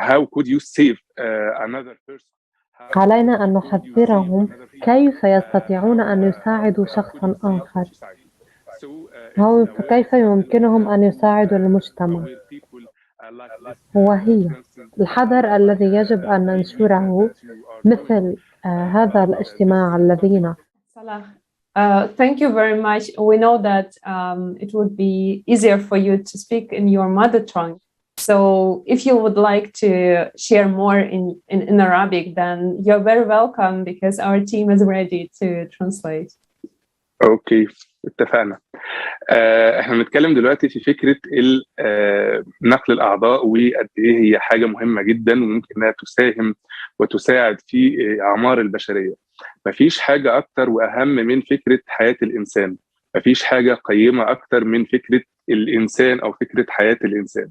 how could you save another person. علينا أن نحذرهم كيف يستطيعون أن يساعدوا شخصا آخر، أو كيف يمكنهم أن يساعدوا المجتمع. وهي الحذر الذي يجب أن ننشره مثل هذا الاجتماع الذين. Thank you very much. We know that it would be easier for you to speak in your mother tongue. So if you would like to share more in Arabic, then you're very welcome because our team is ready to translate. اوكي اتفقنا. احنا بنتكلم دلوقتي في فكره نقل الاعضاء وقد ايه هي حاجه مهمه جدا وممكن انها تساهم وتساعد في اعمار البشريه. مفيش حاجه اكتر واهم من فكره حياه الانسان، مفيش حاجه قيمه اكتر من فكره الانسان او فكره حياه الانسان.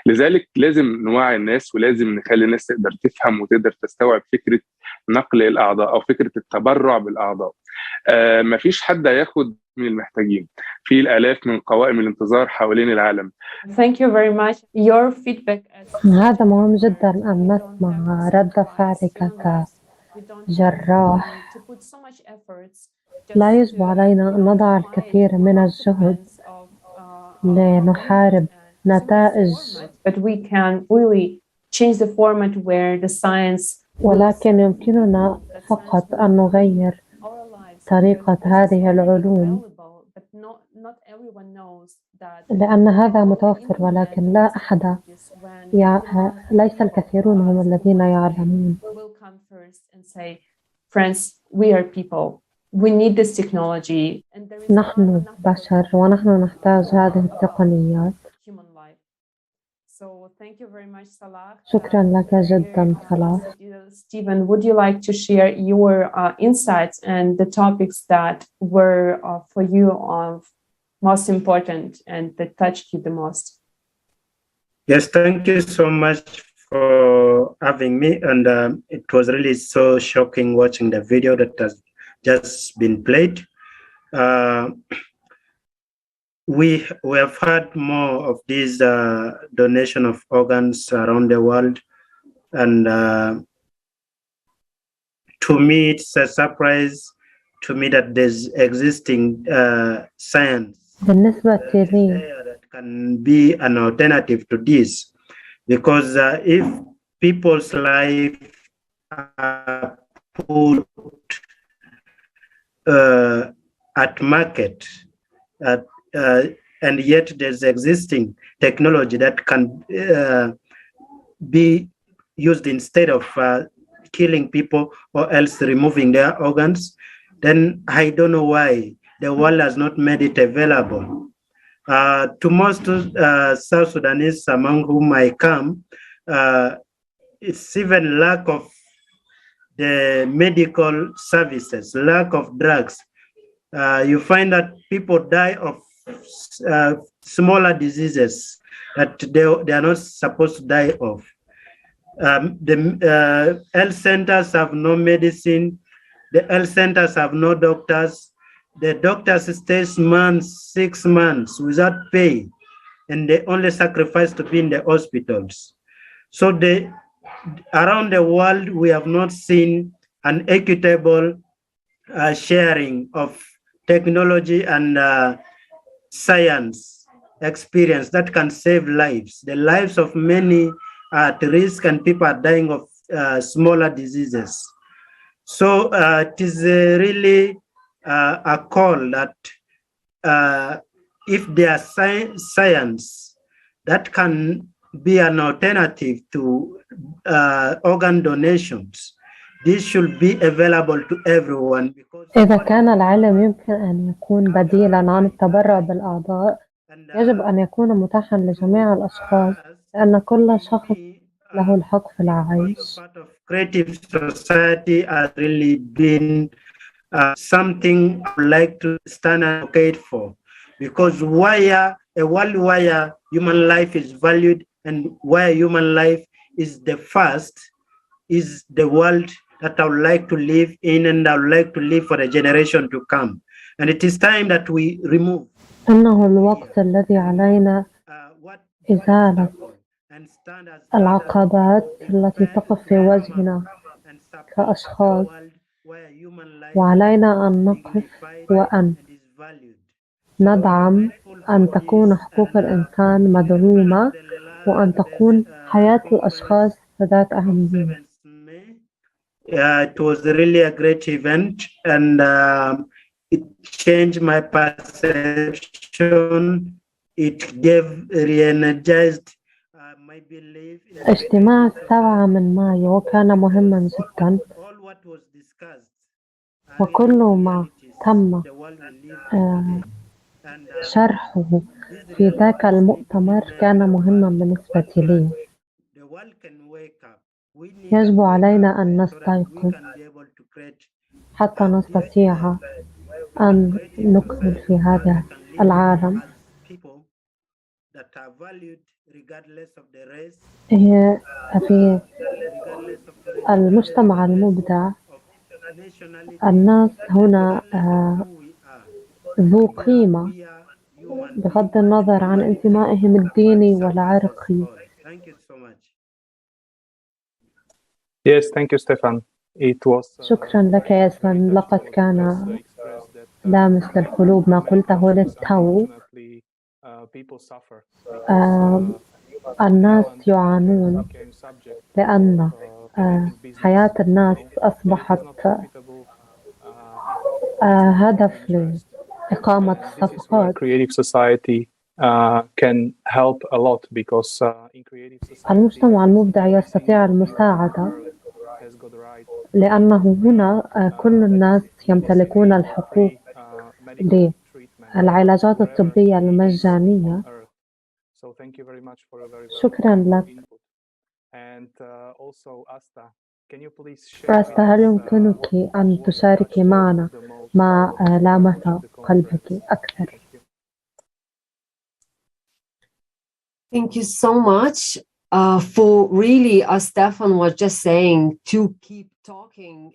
لذلك لازم نوعي الناس ولازم نخلي الناس تقدر تفهم وتقدر تستوعب فكره نقل الاعضاء او فكره التبرع بالاعضاء. مفيش حد هياخد من المحتاجين، في الالاف من قوائم الانتظار حوالين العالم. Thank you very much. Your feedback. هذا مهم جدا أن نسمع رد فعلك كجراح. لا يجب علينا أن نضع الكثير من الجهد لنحارب نتائج، ولكن يمكننا فقط أن نغير طريقة هذه العلوم، لأن هذا متوفر ولكن لا أحد ليس الكثيرون هم الذين يعلمون. نحن بشر ونحن نحتاج هذه التقنيات. شكرا لك جدا صلاح. Stephen, would you like to share your insights and the topics that were for you most important and that touched you the most? Yes, thank you so much for having me, and it was really so shocking watching the video that has just been played. We have had more of these donation of organs around the world, and to me it's a surprise to me that there's existing science that can be an alternative to this, because if people's life are put at market and yet there's existing technology that can be used instead of killing people or else removing their organs, then I don't know why the world has not made it available. To most South Sudanese among whom I come, it's even lack of the medical services, lack of drugs. You find that people die of smaller diseases that they are not supposed to die of. The health centers have no medicine. The health centers have no doctors. The doctors stay 6 months without pay, and they only sacrifice to be in the hospitals. So around the world, we have not seen an equitable sharing of technology and science experience that can save lives. The lives of many are at risk and people are dying of smaller diseases. So it is really a call that if there are science that can be an alternative to organ donations, this should be available to everyone. إذا كان العلم يمكن أن يكون بديلاً عن التبرع بالأعضاء، يجب أن يكون متاحاً لجميع الأشخاص، لأن كل شخص له الحق في العيش. Creative society has really been something I would like to stand and advocate for, because a world where human life is valued and where human life is the first is the world that I would like to live in, and I would like to live for the generation to come. And it is time that we remove. إنه الوقت الذي علينا إزالة العقبات التي تقف في وجهنا كأشخاص، وعلينا أن نقف وأن ندعم أن تكون حقوق الإنسان مدعومة وأن تكون حياة الأشخاص ذات أهمية. It was really a great event, and it changed my perception. It re-energized my belief. اجتماع 7 مايو كان مهما جدا، وكل ما تم شرحه في ذاك المؤتمر كان مهما بالنسبة لي. يجب علينا أن نستيقظ حتى نستطيع أن نكمل في هذا العالم. في المجتمع المبدع الناس هنا ذو قيمة بغض النظر عن انتمائهم الديني والعرقي. Yes, thank you, Stefan. It was. شكرا لك يا سفن، لقد كان لامس للقلوب ما قلته للتو. الناس يعانون لأن حياة الناس أصبحت هدف لإقامة الصفقات. المجتمع المبدع يستطيع المساعدة لأنه هنا كل الناس يمتلكون الحقوق للعلاجات الطبية المجانية. شكرا لك. أستا، هل يمكنك أن تشاركي معنا ما لامس قلبك أكثر؟ Thank you so much for really, as Stefan was just saying, to keep talking.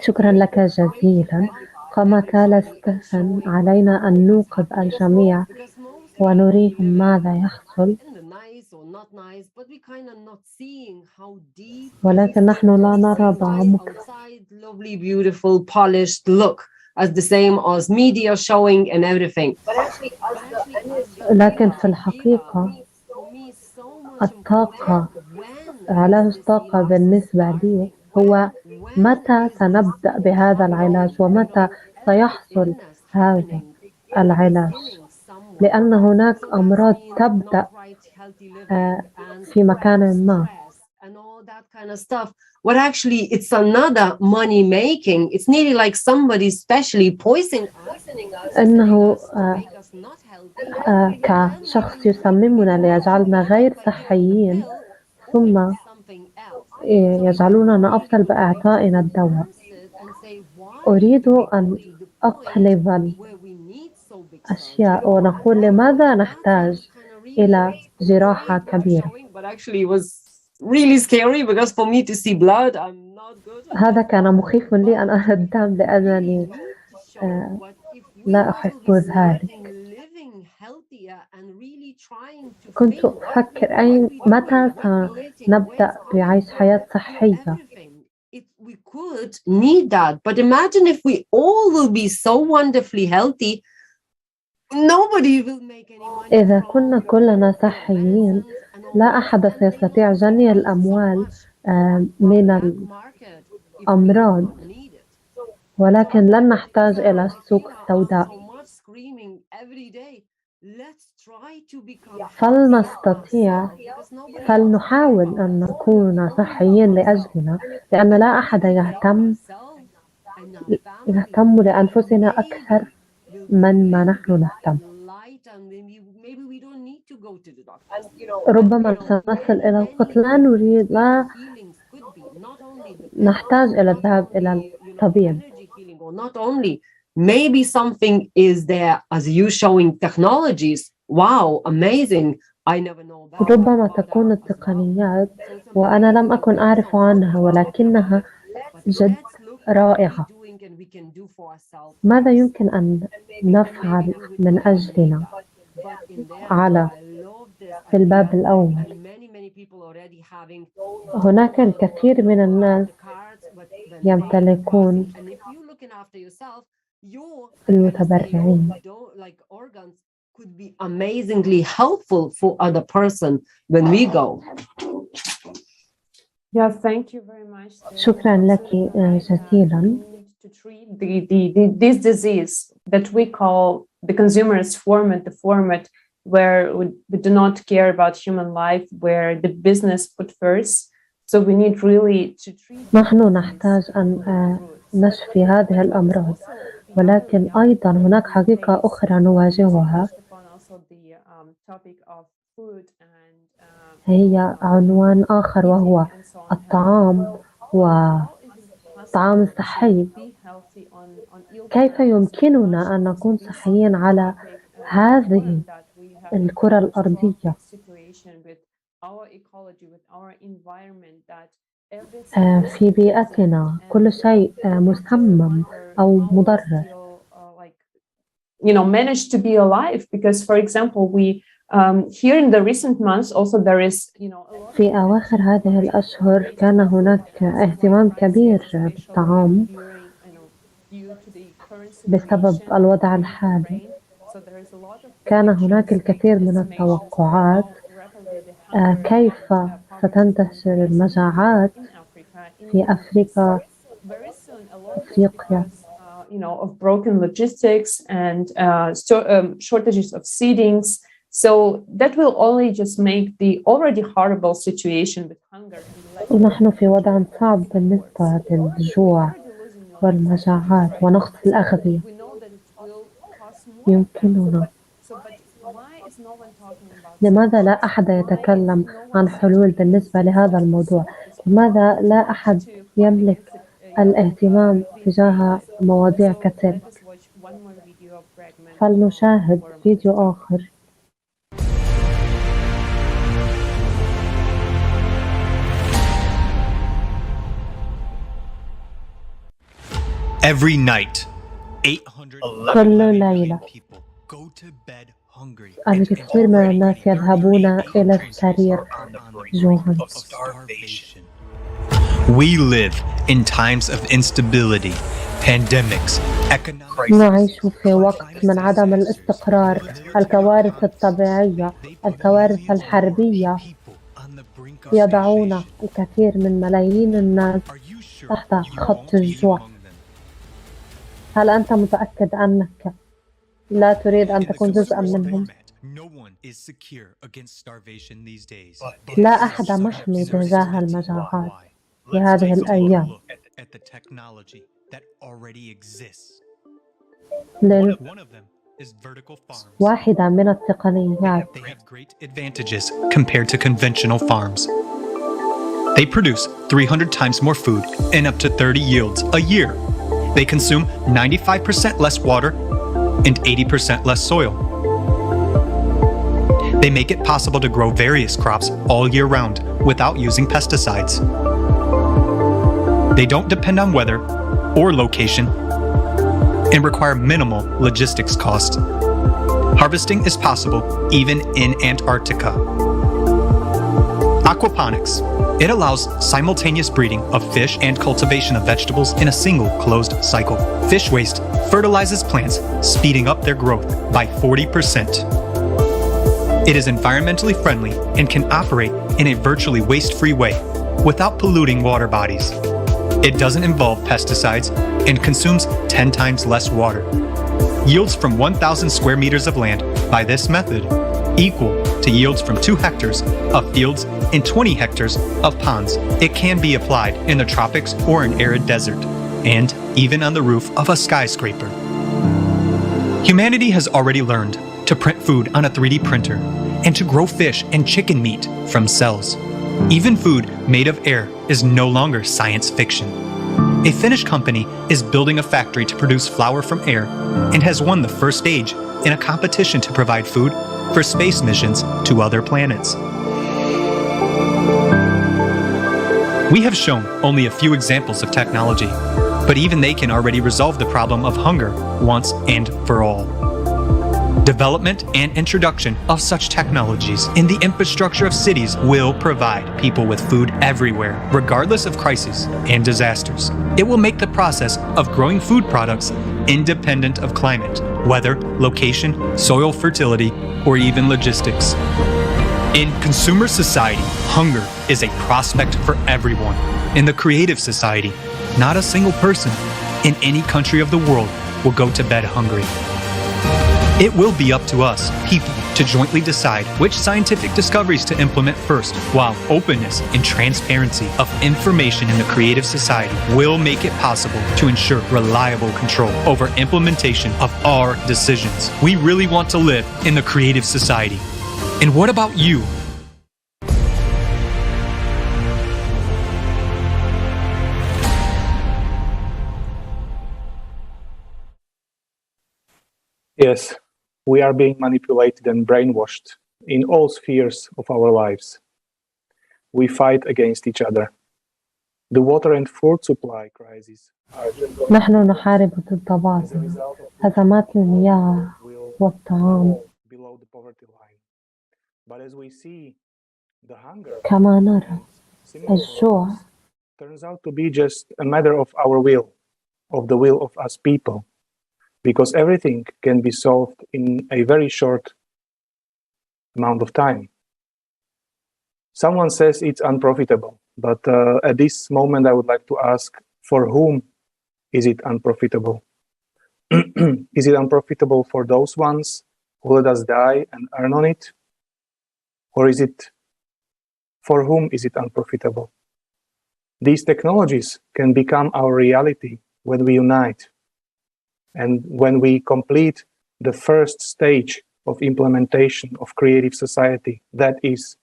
شكرا لك جزيلا. كما قال ستيفن، علينا أن نوقظ الجميع ونريهم ماذا يحصل، ولكن نحن لا نرى بعمق. As the same as media showing and everything. لكن في الحقيقة الطاقة، علاج الطاقة بالنسبة لي هو متى سنبدأ بهذا العلاج ومتى سيحصل هذا العلاج، لأن هناك أمراض تبدأ في مكان ما. What actually it's another money making. It's nearly like somebody specially poisoning us. إنه كشخص يسممنا ليجعلنا غير صحيين، ثم يجعلوننا أفضل بإعطائنا الدواء. أريد أن أقلب الأشياء ونقول لماذا نحتاج إلى جراحة كبيرة. Really scary because for me to see blood, I'm not good. هذا كان مخيف لي أن أرى الدم لأنني لا أحب ذلك. كنت أفكر متى سنبدأ بعيش حياة صحية. We could need that, but imagine if we all will be so wonderfully healthy, nobody will make any money. إذا كنا كلنا صحيين لا أحد سيستطيع جني الأموال من الأمراض، ولكن لن نحتاج إلى السوق السوداء. فلنحاول أن نكون صحيين لأجلنا، لأن لا أحد يهتم لأنفسنا أكثر من ما نحن نهتم. ربما سنصل إلى القتل. لا نحتاج إلى الذهاب إلى الطبيب. Not only, maybe something is there as you showing technologies. Wow, amazing. I never know about. ربما تكون التقنيات وأنا لم أكن أعرف عنها، ولكنها جد رائعة. ماذا يمكن أن نفعل من أجلنا في الباب الأول؟ هناك الكثير من الناس يمتلكون المتبرعين. could be amazingly helpful for other person when we go. Yeah, thank you very much. شكرا لك جزيلا. To treat this disease that we call the consumerist format, the format where we do not care about human life, where the business put first. So we need really to treat. نحن نحتاج أن نشفي هذه الأمراض، ولكن أيضا هناك حقيقة أخرى نواجهها، هي عنوان آخر وهو الطعام والطعام الصحي. كيف يمكننا أن نكون صحيين على هذه الكرة الأرضية؟ في بيئتنا كل شيء مسمم أو مضر. Manage to be alive because, for example, we here in the recent months also there is, في أواخر هذه الأشهر كان هناك اهتمام كبير بالطعام بسبب الوضع الحالي. كان هناك الكثير من التوقعات كيف ستنتشر المجاعات في أفريقيا. Of broken logistics and shortages of seedings. So that will only just make the already horrible situation with hunger. نحن في وضع صعب بالنسبة للجوع والمجاعات ونقص الأغذية. يمكننا. لماذا لا أحد يتكلم عن حلول بالنسبة لهذا الموضوع؟ لماذا لا أحد يملك الاهتمام تجاه مواضيع كتلك؟ فلنشاهد فيديو آخر. Every night, 800 كل ليلة الكثير من الناس يذهبون إلى السرير جوعاً. We live in times of instability, pandemics, economic. نعيش في وقت من عدم الاستقرار، الكوارث الطبيعية، الكوارث الحربية يضعون الكثير من ملايين الناس تحت خط الجوع. هل أنت متأكد أنك لا تريد أن تكون جزءا منهم؟ لا أحد محمي تجاه المجاعات في هذه الأيام. واحدة من التقنيات. They produce 300 times more food and up to 30 yields a year. They consume 95% less water and 80% less soil. They make it possible to grow various crops all year round without using pesticides. They don't depend on weather or location and require minimal logistics costs. Harvesting is possible even in Antarctica. Aquaponics. It allows simultaneous breeding of fish and cultivation of vegetables in a single closed cycle. Fish waste fertilizes plants, speeding up their growth by 40%. It is environmentally friendly and can operate in a virtually waste-free way without polluting water bodies. It doesn't involve pesticides and consumes 10 times less water. Yields from 1,000 square meters of land by this method equal to yields from 2 hectares of fields and 20 hectares of ponds. It can be applied in the tropics or an arid desert, and even on the roof of a skyscraper. Humanity has already learned to print food on a 3D printer and to grow fish and chicken meat from cells. Even food made of air is no longer science fiction. A Finnish company is building a factory to produce flour from air and has won the first stage in a competition to provide food for space missions to other planets. We have shown only a few examples of technology, but even they can already resolve the problem of hunger once and for all. Development and introduction of such technologies in the infrastructure of cities will provide people with food everywhere, regardless of crises and disasters. It will make the process of growing food products independent of climate, weather, location, soil fertility, or even logistics. In consumer society, hunger is a prospect for everyone. In the creative society, not a single person in any country of the world will go to bed hungry. It will be up to us, people, to jointly decide which scientific discoveries to implement first, while openness and transparency of information in the creative society will make it possible to ensure reliable control over implementation of our decisions. We really want to live in the creative society. And what about you? Yes, we are being manipulated and brainwashed in all spheres of our lives. We fight against each other. The water and food supply crisis are نحن نحارب ضد بعض. أزمات المياه والطعام. below the poverty line. But as we see, the hunger كما نرى الجوع turns out to be just a matter of our will, of the will of us people. Because everything can be solved in a very short amount of time. Someone says it's unprofitable, but at this moment I would like to ask, for whom is it unprofitable? Is it unprofitable for those ones who let us die and earn on it? Or is it, for whom is it unprofitable? These technologies can become our reality when we unite. And when we complete the first stage of implementation of creative society, that is,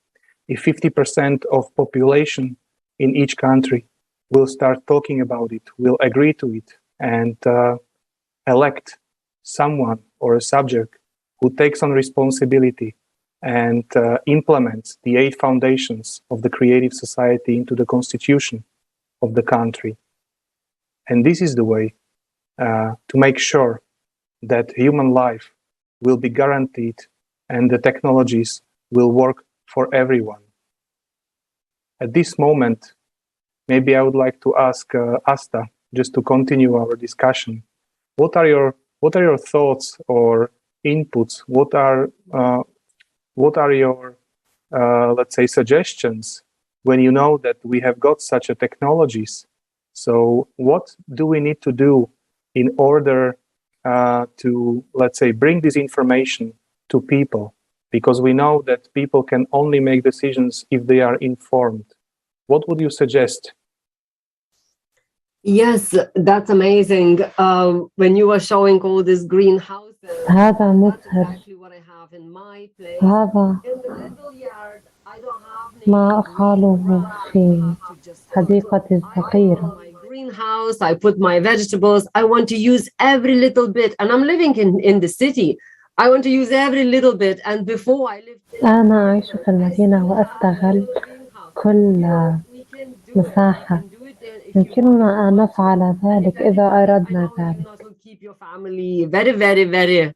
if 50% of population in each country will start talking about it, will agree to it, and elect someone or a subject who takes on responsibility and implements the 8 foundations of the creative society into the constitution of the country. And this is the way to make sure that human life will be guaranteed and the technologies will work for everyone. At this moment, maybe I would like to ask Asta, just to continue our discussion, what are your thoughts or inputs? What are your let's say suggestions when you know that we have got such a technologies? So what do we need to do in order to, let's say, bring this information to people? Because we know that people can only make decisions if they are informed. What would you suggest? Yes, that's amazing. When you were showing all these greenhouses, هذا مبهر. exactly what I have in my place. هذا In the little yard, I don't have ما أفعله في حديقتي الصغيرة. greenhouse, I put my vegetables. I want to use every little bit, and I'm living in the city. I want to use every little bit. And before I lived, أنا أعيش في المدينة وأستغل كل مساحة. يمكننا أن نفعل ذلك إذا أردنا ذلك. It will keep your family very, very, very,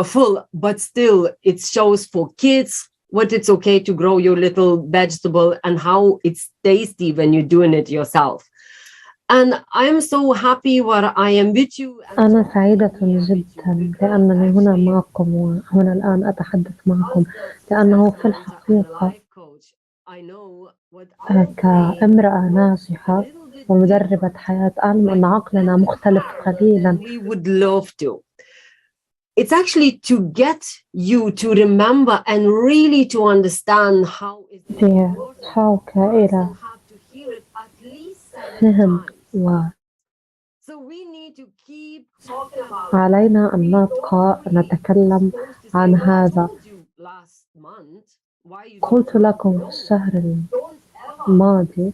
full. But still, it shows for kids what it's okay to grow your little vegetable and how it's tasty when you're doing it yourself. And I'm so happy where I am with you. أنا سعيدة جدا لأنني هنا معكم وهنا الآن أتحدث معكم، لأنه في الحقيقة كامرأة ناجحة ومدربة حياة أعلم أن عقلنا مختلف قليلا. We would love to. It's actually to get you to remember and really to understand how it's تدفعك إلى فهم علينا أن نبقى نتكلم عن هذا. قلت لكم في الشهر الماضي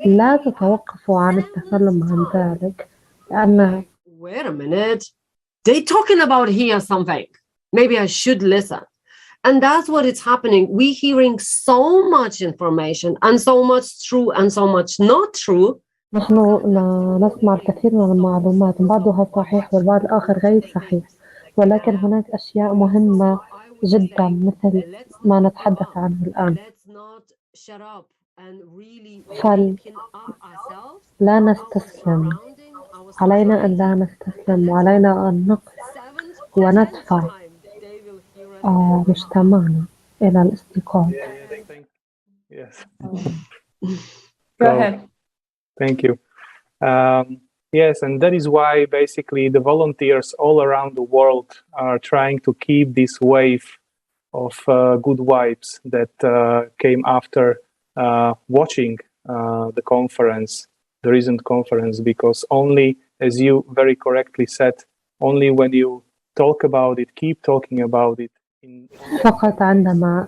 لا تتوقفوا عن التكلم عن ذلك، لأن wait a minute, they're talking about here something. Maybe I should listen. And that's what is happening. We're hearing so much information and so much true and so much not true نحن نسمع الكثير من المعلومات، بعضها صحيح والبعض الآخر غير صحيح، ولكن هناك أشياء مهمة جدا مثل ما نتحدث عنه الآن. فلا نستسلم، علينا أن لا نستسلم، وعلينا أن نقف وندفع مجتمعنا إلى الاستيقاظ. Yes. Go ahead. Thank you. Yes, and that is why basically the volunteers all around the world are trying to keep this wave of good vibes that came after watching the conference, the recent conference, because only, as you very correctly said, only when you talk about it, keep talking about it. فقط عندما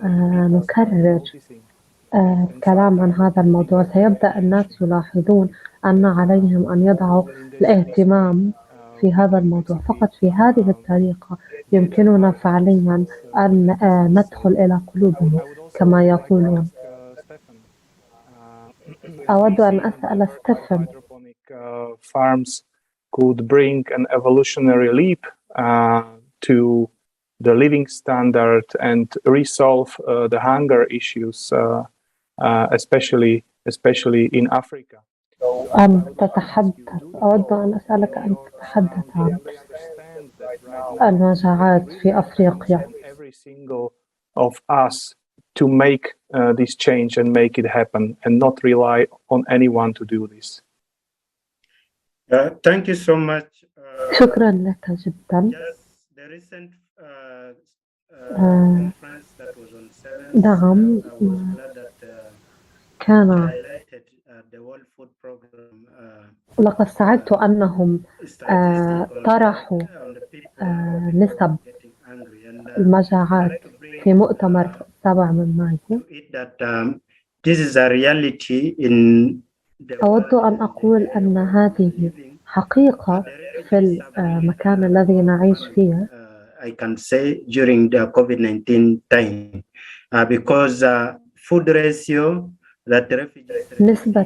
نكرر الكلام عن هذا الموضوع سيبدأ الناس يلاحظون أن عليهم أن يضعوا الاهتمام في هذا الموضوع. فقط في هذه الطريقة يمكننا فعليا أن ندخل إلى قلوبهم كما يقولون. أود أن أسأل ستيفن. Farms could bring an evolutionary leap to the living standard and resolve the hunger issues, especially in Africa. أن تتحدث، أود أن أسألك أن تتحدث عن المجاعات في أفريقيا. Every single of us to make this change and make it happen and not rely on anyone to do this. Thank you so much. شكرا لك جدا. نعم، كان لقد سعدت أنهم طرحوا نسب المجاعات في مؤتمر 7 من مايو. أود أن أقول أن هذه حقيقة في المكان الذي نعيش فيه. I can say during the COVID-19 time, because food ratio that refugees نسبة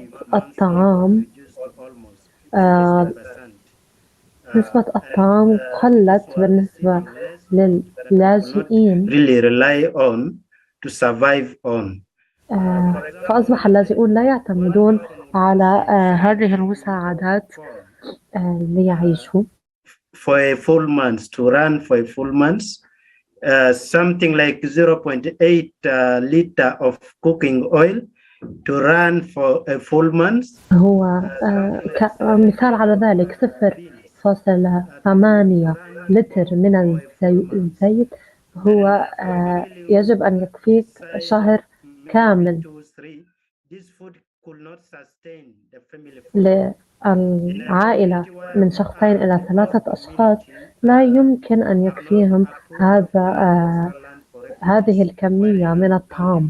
الطعام قلت بالنسبة للاجئين. really rely on to survive on. فأصبح اللاجئون لا يعتمدون على هذه المساعدات ليعيشوا. For a full month, to run for a full month, something like 0.8 liter of cooking oil to run for a full month. هو مثال على ذلك 0.8 لتر من الزيت هو يجب أن يكفيك شهر كامل للعائلة من 2 إلى 3 أشخاص. لا يمكن أن يكفيهم هذه الكمية من الطعام.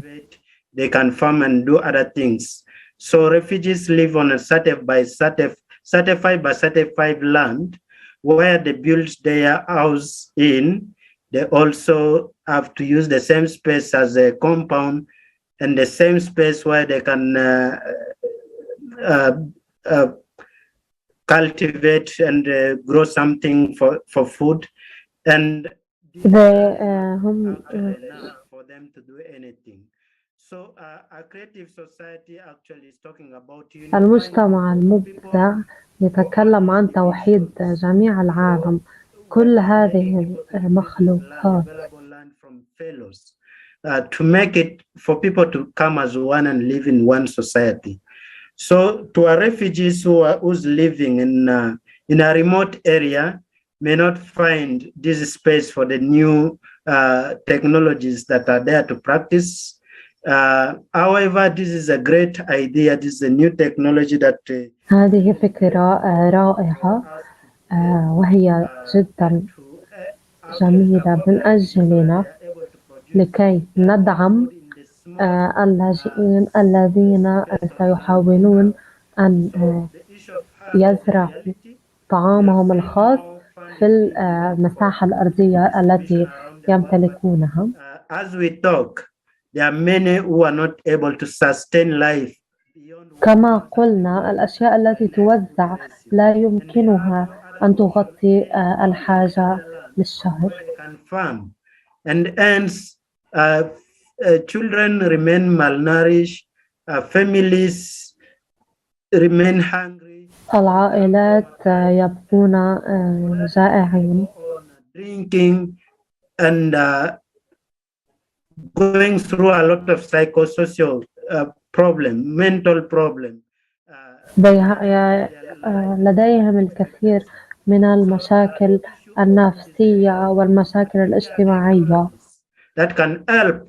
They can farm and do other things. So refugees live on a certified by certified land where they build their house in. They also have to use the same space as a compound and the same space where they can cultivate and grow something for food, and for them to do anything. So a creative society actually is talking about المجتمع المبدع يتكلم عن توحيد جميع العالم، كل هذه المخلوقات. To make it for people to come as one and live in one society. So to our refugees who's living in a remote area may not find this space for the new technologies that are there to practice. However, this is a great idea. This is a new technology that هذه فكرة رائعة وهي جدا جميلة من أجلنا لكي ندعم اللاجئين الذين سيحاولون أن يزرعوا طعامهم الخاص في المساحة الأرضية التي يمتلكونها. As we talk, there are many who are not able to sustain life كما قلنا الأشياء التي توزع لا يمكنها أن تغطي الحاجة للشهر. And hence, children remain malnourished, families remain hungry. العائلات يبقون جائعين. Drinking and going through a lot of psychosocial problem, mental problem. لديهم الكثير من المشاكل النفسية والمشاكل الاجتماعية. That can help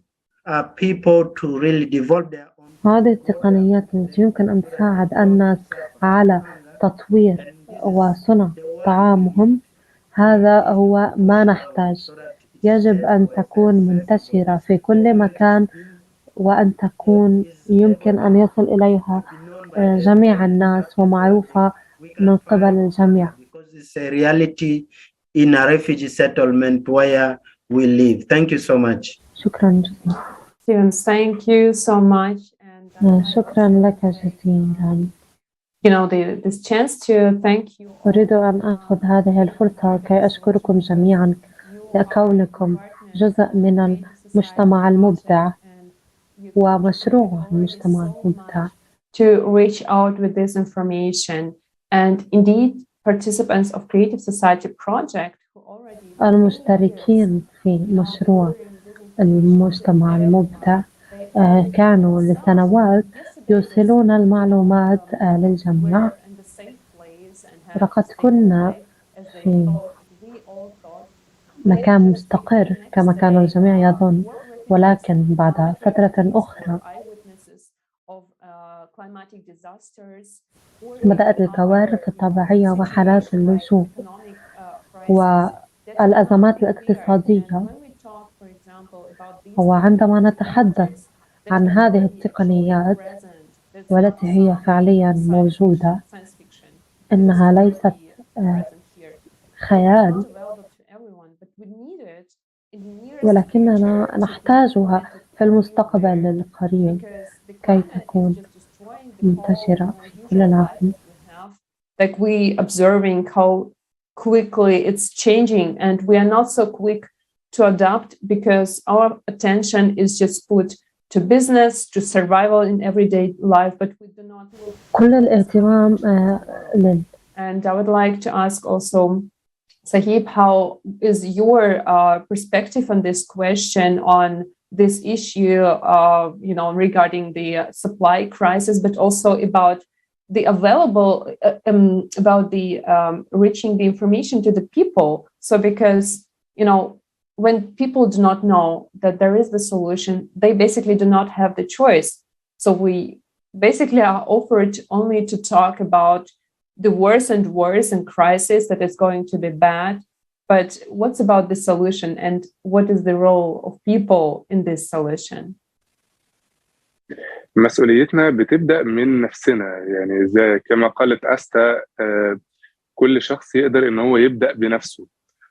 people to really develop their own. هذه التقنيات التي يمكن أن تساعد الناس على تطوير وصنع طعامهم، هذا هو ما نحتاج. يجب أن تكون منتشرة في كل مكان وأن تكون يمكن أن يصل إليها جميع الناس ومعروفة من قبل الجميع. It's a reality in a refugee settlement where we live. Thank you so much. شكرا جزيلا. Thank you so much. And شكرا لك جزيلا. You know, this chance to thank you. أريد أن أخذ هذه الفرصة كي أشكركم جميعا لكونكم جزء من المجتمع المبدع ومشروع المجتمع المبدع. To reach out with this information, and indeed participants of Creative Society project who already المشتركين في مشروع المجتمع المبدع كانوا لسنوات يوصلون المعلومات للجميع. لقد كنا في مكان مستقر كما كان الجميع يظن، ولكن بعد فترة أخرى بدأت الكوارث الطبيعية وحالات اللجوء والأزمات الاقتصادية. وعندما نتحدث عن هذه التقنيات والتي هي فعليا موجودة، إنها ليست خيال، ولكننا نحتاجها في المستقبل القريب كي تكون منتشرة في كل العالم. Like we observing how quickly it's changing, and we are not so quick to adapt because our attention is just put to business, to survival in everyday life, but we do not look. كل الاهتمام And I would like to ask also, Sahib, how is your perspective on this question, on this issue, you know, regarding the supply crisis, but also about the available, about the reaching the information to the people. So because, you know, when people do not know that there is the solution, they basically do not have the choice. So we basically are offered only to talk about the worse and worse and crisis that is going to be bad. But what's about the solution, and what is the role of people in this solution? مسؤوليتنا بتبدأ من نفسنا، يعني زي كما قالت أستا، كل شخص يقدر إن هو يبدأ بنفسه.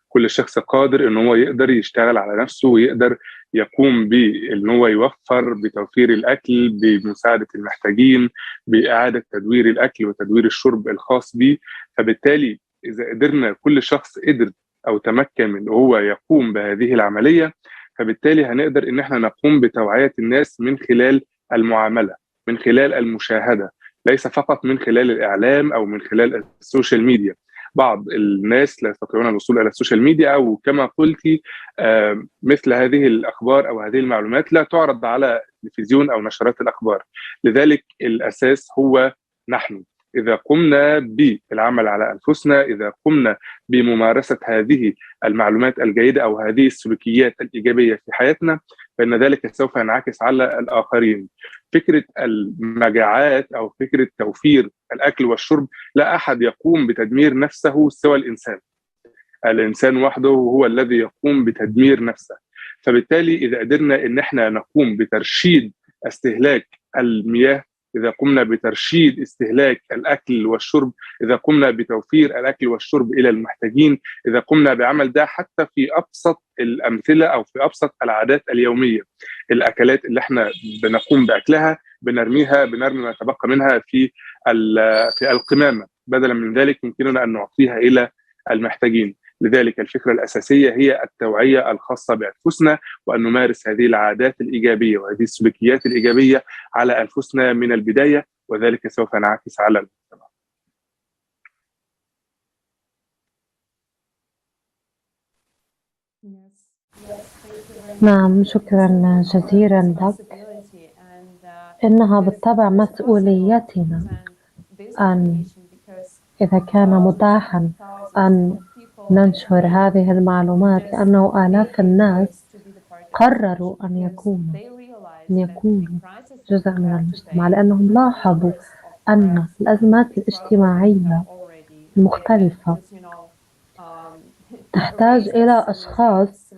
كل شخص قادر إن هو يقدر يشتغل على نفسه ويقدر يقوم بإن هو يوفر بتوفير الأكل، بمساعدة المحتاجين، بإعادة تدوير الأكل وتدوير الشرب الخاص به. فبالتالي إذا قدرنا، كل شخص قدر أو تمكن من هو يقوم بهذه العملية، فبالتالي هنقدر إن احنا نقوم بتوعية الناس من خلال المعاملة، من خلال المشاهدة، ليس فقط من خلال الإعلام أو من خلال السوشيال ميديا. بعض الناس لا يستطيعون الوصول إلى السوشيال ميديا، أو كما قلتي مثل هذه الأخبار أو هذه المعلومات لا تعرض على التلفزيون أو نشرات الأخبار. لذلك الأساس هو نحن. إذا قمنا بالعمل على أنفسنا، إذا قمنا بممارسة هذه المعلومات الجيدة أو هذه السلوكيات الإيجابية في حياتنا، فإن ذلك سوف ينعكس على الآخرين. فكرة المجاعات أو فكرة توفير الأكل والشرب، لا أحد يقوم بتدمير نفسه سوى الإنسان. الإنسان وحده هو الذي يقوم بتدمير نفسه. فبالتالي إذا قدرنا إن احنا نقوم بترشيد استهلاك المياه، إذا قمنا بترشيد استهلاك الأكل والشرب، إذا قمنا بتوفير الأكل والشرب إلى المحتاجين، إذا قمنا بعمل ده حتى في أبسط الأمثلة أو في أبسط العادات اليومية، الأكلات اللي احنا بنقوم بأكلها بنرمي ما يتبقى منها في القمامة، بدلا من ذلك يمكننا أن نعطيها إلى المحتاجين. لذلك الفكرة الأساسية هي التوعية الخاصة بأنفسنا، وأن نمارس هذه العادات الإيجابية وهذه السلوكيات الإيجابية على أنفسنا من البداية، وذلك سوف ينعكس على المجتمع. نعم، شكرا جزيلا لك. إنها بالطبع مسؤوليتنا أن إذا كان متاحا أن ننشر هذه المعلومات، لأنه آلاف الناس قرروا أن يكونوا جزء من المجتمع، لأنهم لاحظوا أن الأزمات الاجتماعية المختلفة تحتاج إلى أشخاص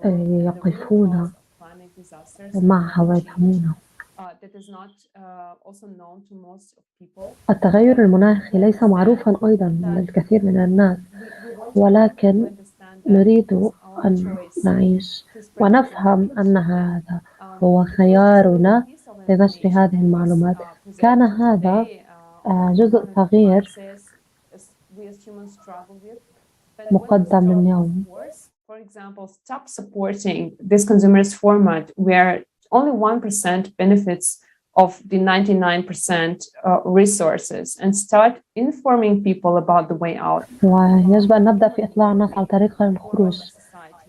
يقفون معها ويدعمونها. التغير المناخي ليس معروفا أيضا للكثير من الناس، ولكن نريد أن نعيش ونفهم أن هذا هو خيارنا لنشر هذه المعلومات. كان هذا جزء صغير مقدم اليوم. For example, stop supporting this consumerist format where only 1% benefits of the 99% resources, and start informing people about the way out. ويجب أن نبدأ في إطلاع الناس على طريقة الخروج.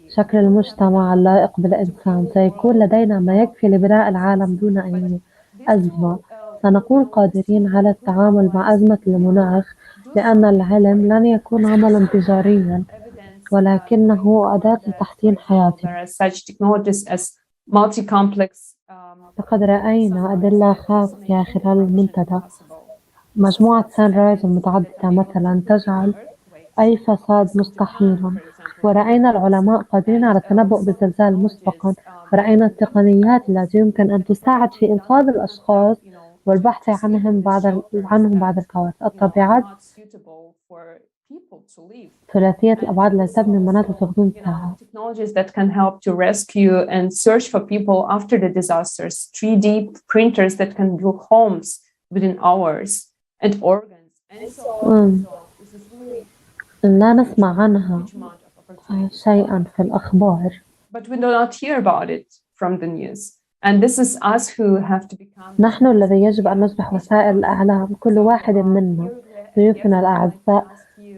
شكل المجتمع اللائق بالإنسان. سيكون لدينا ما يكفي لبناء العالم دون أي أزمة. سنكون قادرين على التعامل مع أزمة المناخ، لأن العلم لن يكون عملا تجاريا، ولكنه أداة لتحسين حياتنا. لقد رأينا أدلة خاصة خلال المنتدى. مجموعة سنرايز المتعددة مثلا تجعل أي فساد مستحيلا، ورأينا العلماء قادرين على التنبؤ بالزلزال مسبقا، ورأينا التقنيات التي يمكن أن تساعد في إنقاذ الأشخاص والبحث عنهم بعد الكوارث. الطبيعات ثلاثية الأبعاد التي تبني المناطق في غضون ساعة. Technologies that can help to rescue and search for people after the disasters. 3D printers that can build homes within hours and organs. لا نسمع عنها شيئا في الأخبار. But we do not hear about it from the news. And this is us who have to become. نحن الذي يجب أن نصبح وسائل الإعلام. كل واحد منا، ضيوفنا الأعزاء،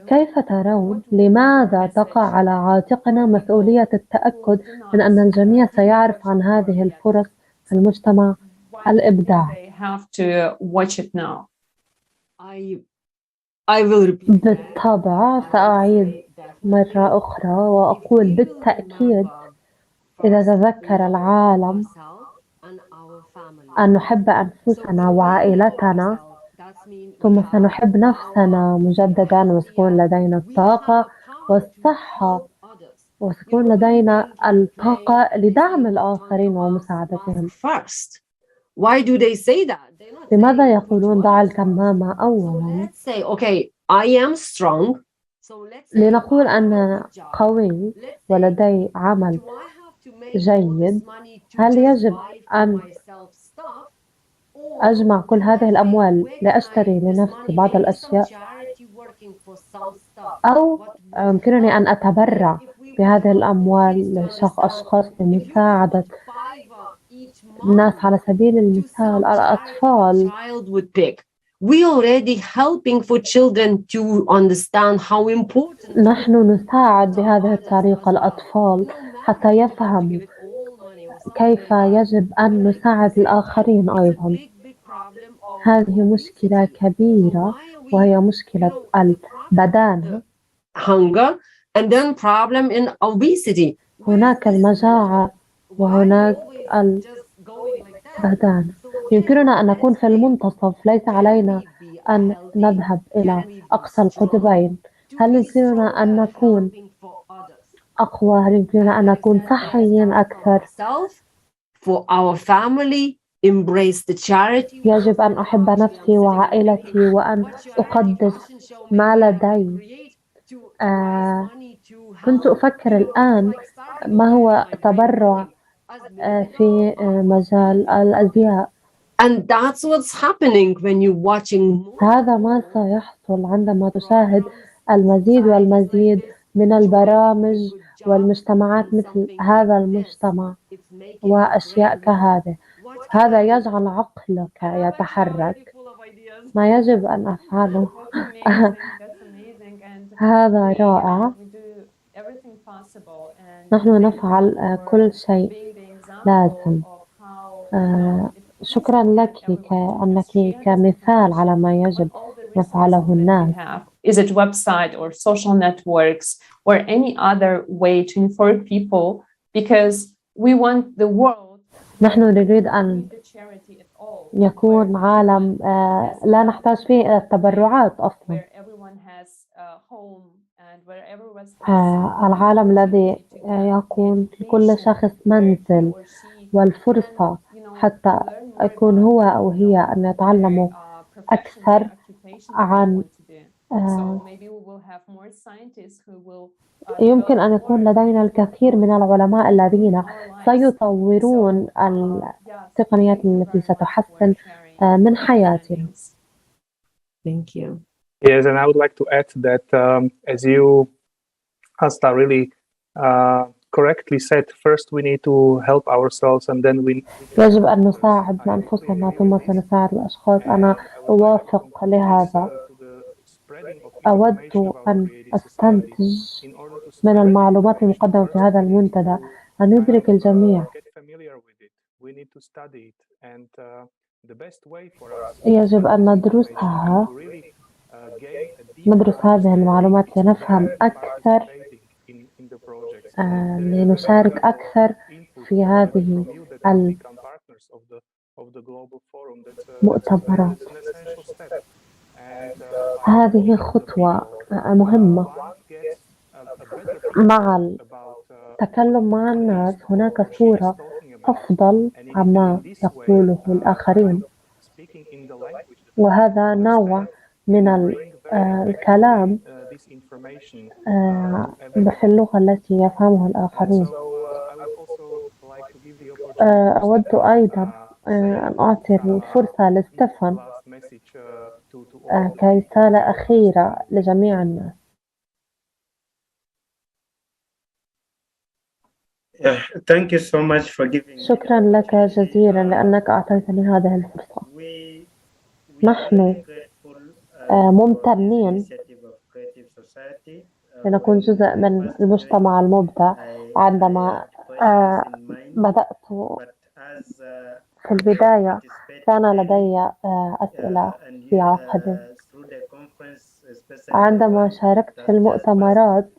كيف ترون لماذا تقع على عاتقنا مسؤولية التأكد من أن الجميع سيعرف عن هذه الفرص في المجتمع الإبداع؟ بالطبع سأعيد مرة أخرى وأقول بالتأكيد، إذا تذكر العالم أن نحب أنفسنا وعائلتنا، ثم سنحب نفسنا مجددا، وسيكون لدينا الطاقة والصحة، وسيكون لدينا الطاقة لدعم الآخرين ومساعدتهم. Why do they say that? لماذا يقولون ضع الكمامة أولا؟ Let's say, okay, I am strong. لنقول أنا قوي ولدي عمل جيد. هل يجب أن أجمع كل هذه الأموال لأشتري لنفسي بعض الأشياء، أو يمكنني أن أتبرع بهذه الأموال لأشخاص لمساعدة الناس، على سبيل المثال الأطفال؟ We already helping for children to understand how important. نحن نساعد بهذه الطريقة الأطفال حتى يفهموا كيف يجب أن نساعد الآخرين أيضا. هذه مشكلة كبيرة، وهي مشكلة البدانة. Hunger and then problem in obesity. هناك المجاعة وهناك البدانة. يمكننا أن نكون في المنتصف، ليس علينا أن نذهب إلى أقصى القطبين. هل يمكننا أن نكون أقوى؟ هل يمكننا أن نكون صحيين أكثر؟ For our family, embrace the charity. يجب أن أحب نفسي وعائلتي، وأن أقدس ما لدي كنت أفكر الآن ما هو تبرع في مجال الأزياء. And that's what's happening when you're watching. هذا ما سيحصل عندما تشاهد المزيد والمزيد من البرامج والمجتمعات مثل هذا المجتمع وأشياء كهذه. هذا يجعل عقلك يتحرك. ما يجب أن أفعله هذا رائع. نحن نفعل كل شيء لازم. شكرا لك كأنك كمثال على ما يجب يفعله الناس. Is it website or social networks or any other way to inform people, because we want the world. نحن نريد أن يكون عالم لا نحتاج فيه إلى التبرعات أصلا. العالم الذي يكون لكل شخص منزل والفرصة حتى يكون هو أو هي أن يتعلموا أكثر عن يمكن أن يكون لدينا الكثير من العلماء الذين سيطورون التقنيات التي ستحسن من حياتنا. Thank you. Yes, and I would like to add that as you, Asta, really correctly said, first we need to help ourselves and then we يجب أن نساعد أنفسنا ثم سنساعد الأشخاص. أنا أوافق لهذا. أود أن أستنتج من المعلومات المقدمة في هذا المنتدى أن يدرك الجميع. يجب أن ندرس هذه المعلومات لنفهم أكثر، لنشارك أكثر في هذه المؤتمرات. هذه خطوة مهمة. مع التكلم مع الناس هناك صورة أفضل عما يقوله الآخرين، وهذا نوع من الكلام في اللغة التي يفهمها الآخرون. أود أيضا أن أعطي الفرصة لستيفان كرسالة أخيرة لجميع الناس. Thank you so much for giving. شكرا لك جزيلا لأنك أعطيتني هذه الفرصة. نحن ممتنين لنكون جزء من المجتمع المبدع. عندما بدأت في البداية كان لدي أسئلة في عقدي. عندما شاركت في المؤتمرات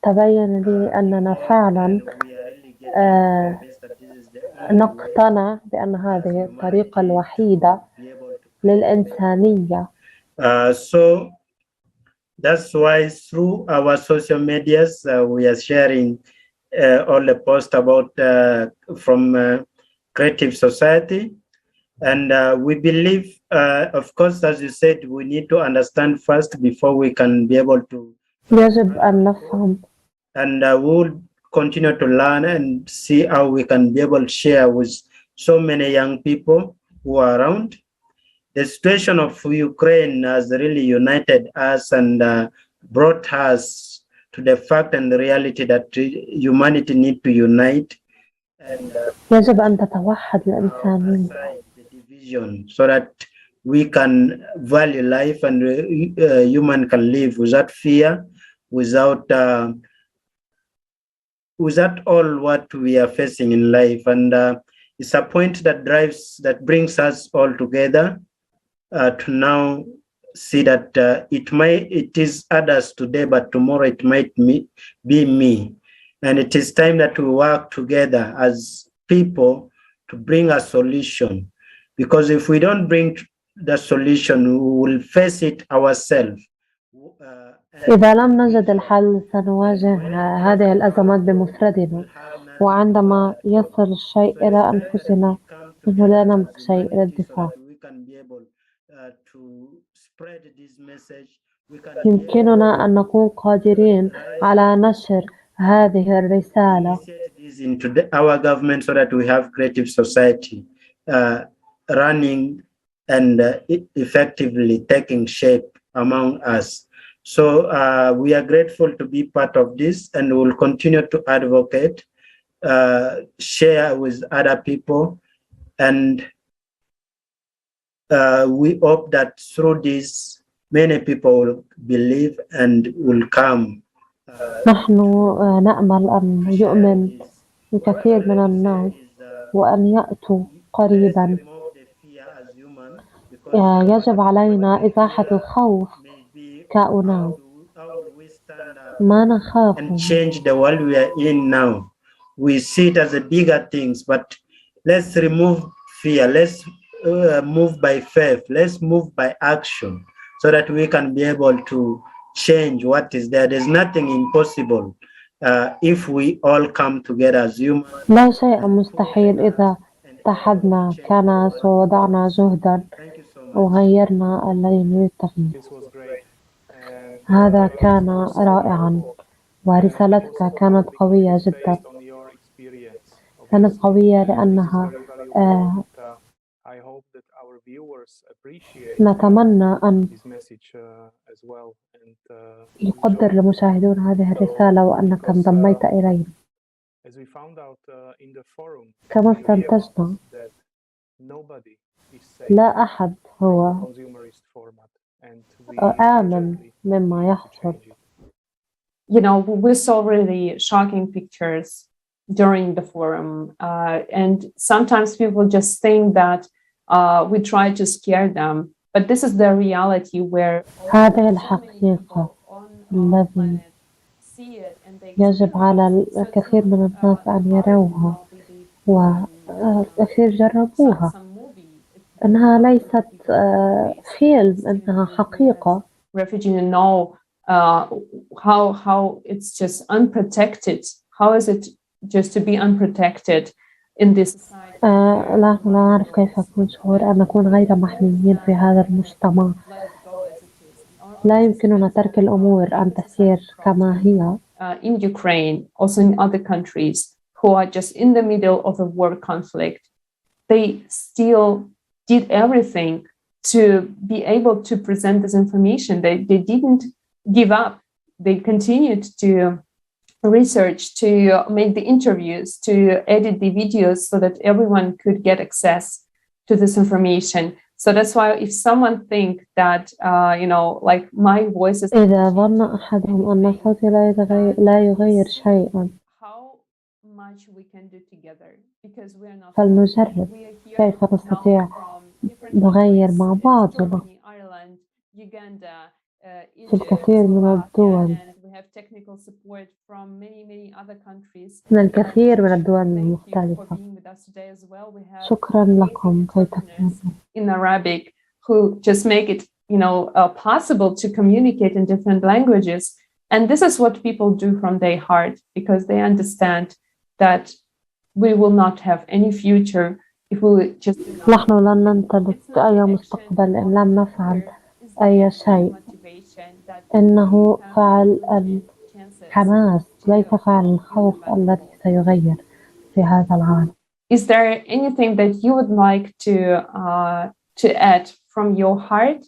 تبين لي أننا فعلا نقتنع بأن هذه الطريقة الوحيدة للإنسانية. So that's why through our social medias we are sharing all the posts about from Creative Society, and we believe, of course, as you said, we need to understand first before we can be able to. يجب أن نفهم. And we'll continue to learn and see how we can be able to share with so many young people who are around. The situation of Ukraine has really united us and brought us to the fact and the reality that humanity need to unite and يجب أن تتوحد الإنسانية the division so that we can value life and human can live without fear, without all what we are facing in life. And it's a point that brings us all together to now see that it is others today, but tomorrow it might be me. And it is time that we work together as people to bring a solution. Because if we don't bring the solution, we will face it ourselves. إذا لم نجد الحل سنواجه هذه الأزمات بمفردنا، وعندما يصل الشيء إلى أنفسنا نحن لا نملك شيء إلى الدفاع. To spread this message يمكننا أن نكون قادرين على نشر هذه الرسالة This into our government so that we have creative society running and effectively taking shape among us. So we are grateful to be part of this, and we will continue to advocate, share with other people, and we hope that through this, many people will believe and will come. نحن نأمل أن يؤمن الكثير من الناس وأن يأتوا قريبا. يجب علينا إزاحة الخوف كأناس، ما نخاف. And change the world we are in now. We see it as the bigger things, but let's remove fear. Let's move by faith. Let's move by action so that we can be able to change what is there. There's nothing impossible if we all come together as humans. لا شيء مستحيل إذا اتحدنا كناس ووضعنا جهدا وغيرنا الذي نريد التغيير. هذا كان رائعا، ورسالتك كانت قوية جدا. كانت قوية لأنها نتمنى أن يقدر المشاهدون هذه الرسالة وأنك انضميت إلينا. كما استنتجنا، لا أحد هو آمن مما يحصل. You know, we saw really shocking pictures during the forum, and sometimes people just think that we try to scare them, but this is the reality where هذه الحقيقة التي يجب على الكثير من الناس أن يروها، والكثير جربوها. أنها ليست فيلم، أنها حقيقة. Refugee know how it's just unprotected. How is it just to be unprotected in this society? لا نعرف كيف يكون شعور أن نكون غير محميين في هذا المجتمع. لا يمكننا ترك الأمور أن تسير كما هي. In Ukraine, also in other countries who are just in the middle of a war conflict, they still did everything to be able to present this information. They didn't give up. They continued to research, to make the interviews, to edit the videos so that everyone could get access to this information. So that's why if someone think that, you know, like my voice is... إذا ظن أحدهم أن صوتي لا يغير شيئا، فلنجرب كيف نستطيع نغير مع بعضنا. في الكثير من الدول، من الكثير من الدول المختلفة. شكرا لكم كي تكونوا. In Arabic, who just make it, you know, possible to communicate in different languages. And this is what people do from their heart, because they understand that we will not have any future if we just... نحن لن نمتلك أي مستقبل إن لم نفعل أي شيء. إنه فعل الحماس، ليس فعل الخوف الذي سيغير في هذا العالم. Is there anything that you would like to add from your heart?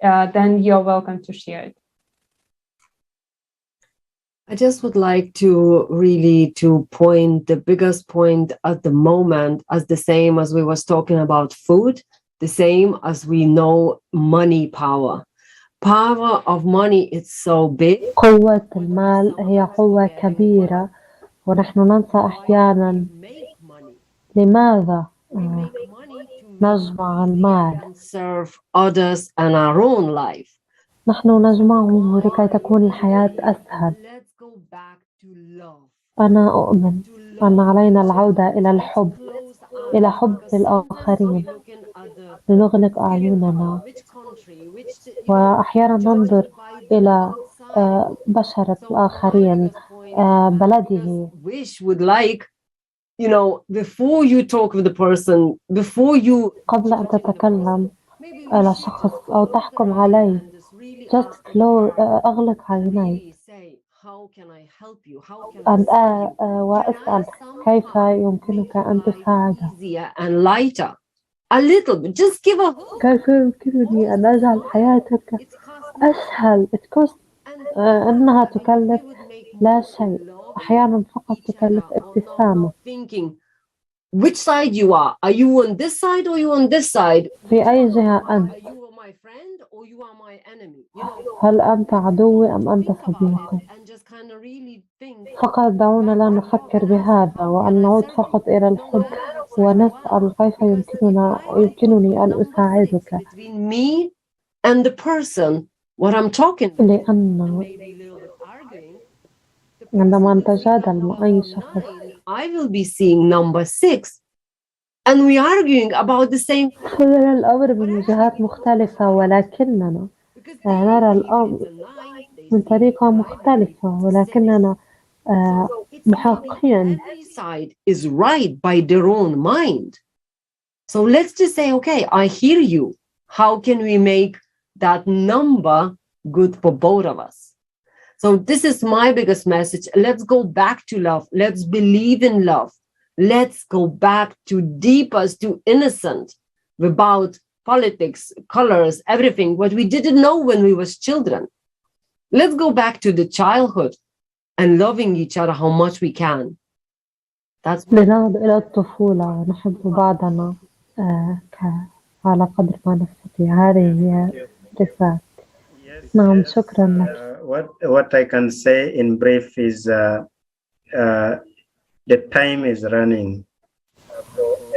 Then you're welcome to share it. I just would like to really point the biggest point at the moment as the same as we was talking about food, the same as we know money power. Power of money is so big. قوة المال هي قوة كبيرة، ونحن ننسى أحيانا لماذا نجمع المال. Serve others and our own life. نحن نجمعه لكي تكون الحياة أسهل. أنا أؤمن أن علينا العودة إلى الحب، إلى حب الآخرين، لنغلق أعيننا، وأحيانا ننظر إلى بشرة الآخرين، بلده. You know, before you talk with the person, before you... قبل أن تتكلم على شخص أو تحكم عليه، just close أغلق عيني وأسأل كيف يمكنك أن تساعده. A little bit, just give a كيف يمكنني أن أجعل حياتك أسهل؟ أنها تكلف لا شيء، أحيانا فقط تكلف ابتسامة. Which side you are? Are you on this side or you on this side? في أي جهة أنت؟ هل أنت عدوي أم أنت صديقي؟ فقط دعونا لا نفكر بهذا، وأن نعود فقط إلى الحب ونسأل كيف يمكنني أن أساعدك. Me and the person what I'm talking. لأن عندما نتجادل مع أي شخص I will be seeing number 6 and we arguing about the same. نرى الأمر من وجهات مختلفة، ولكننا نرى الأمر من طريقة مختلفة، ولكننا محقين. Every side is right by their own mind. So let's just say, okay, I hear you. How can we make that number good for both of us? So this is my biggest message. Let's go back to love. Let's believe in love. Let's go back to deepest, to innocent, without politics, colors, everything, what we didn't know when we was children. Let's go back to the childhood and loving each other how much we can. That's لنعود إلى الطفولة ونحب بعضنا على قدر ما نستطيع. هذه هي رسالة. نعم، شكرا لك. What I can say in brief is the time is running.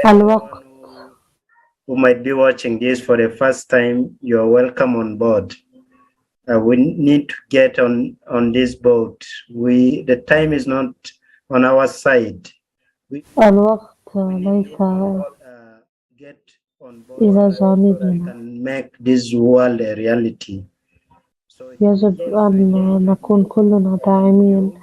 الوقت. Who might be watching this for the first time, you're welcome on board. We need to get on this boat. The time is not on our side. الوقت ليس إلى جانبنا. And make this world a reality. يجب أن نكون كلنا داعمين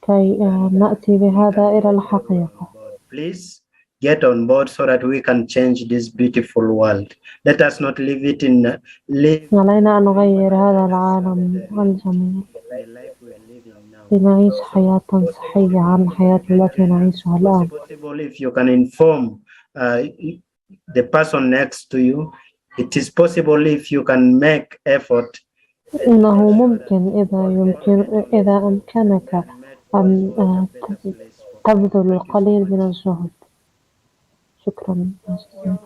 كي نأتي بهذا إلى الحقيقة. Please get on board so that we can change this beautiful world. Let us not leave it in. علينا أن نغير هذا العالم الجميل لنعيش حياة صحية عن الحياة التي نعيشها الآن. If you can inform the person next to you, it is possible if you can make effort. إنه ممكن إذا أمكنك أن تبذل القليل من الجهد. شكرا.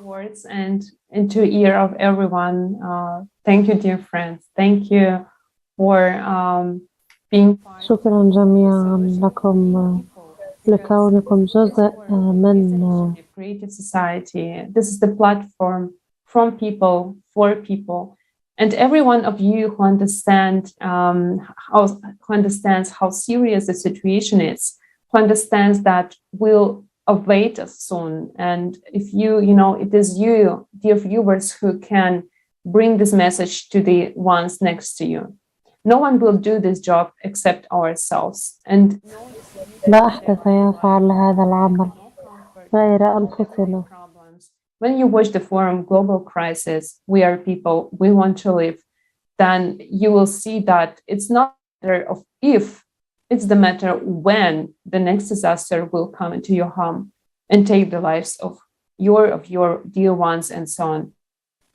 Words and into ear of everyone. Thank you, dear friends. Thank you for being. شكرا جميعا لكم لكونكم جزء من creative society. This is the platform from people for people. And every one of you who understands how serious the situation is, who understands that will await us soon. And if it is you, dear viewers, who can bring this message to the ones next to you. No one will do this job except ourselves. And لا أحد سيفعل هذا العمل غير أنفسنا. When you watch the forum Global Crisis, We Are People, We Want to Live, then you will see that it's not a matter of if, it's the matter when the next disaster will come into your home and take the lives of your dear ones and so on.